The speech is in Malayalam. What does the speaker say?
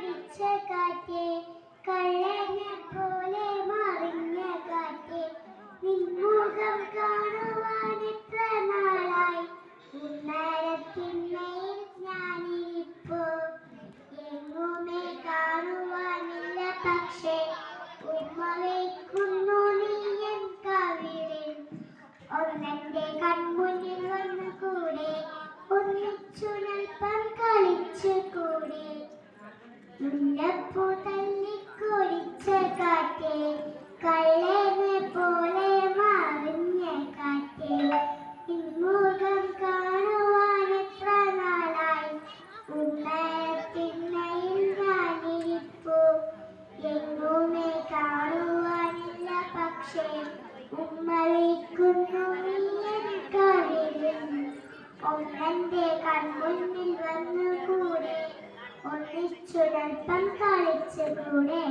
കൊടിച്ച കാറ്റേ കള്ളനെ പോലെ മറിഞ്ഞ കാറ്റേ നിൻമുഖം കാണുവാൻ എത്ര നാളായി ഉന്നരത്തിന്മേൽ ഞാനിരിപ്പോ എങ്ങുമേ കാണുവാനില്ല പക്ഷേ ഉമ്മ വയ്ക്കുന്നു നീ എൻ കവിളിൽ ഒന്നെന്റെ കൺമുന്നിൽ വന്നു കൂടെ ഒന്നിച്ചു നൽപ്പം കളിച്ചു കൂടെ മുല്ലപ്പൂ തല്ലിക്കൊടിച്ച കാറ്റേ കള്ളനെ പോലെ മറിഞ്ഞ കാറ്റേ നിൻമുഖം കാണുവാൻ എത്ര നാളായി ഉന്നരത്തിന്മേൽ ഞാനിരിപ്പൂ എങ്ങുമേ കാണുവാനില്ല പക്ഷേ ഉമ്മ വയ്ക്കുന്നു നീ എൻ കവിളിൽ ഒന്നെന്റെ കൺമുന്നിൽ വന്നു കൂടെ ഒന്നിച്ചു നൽപ്പം കളിച്ചു കൂടെ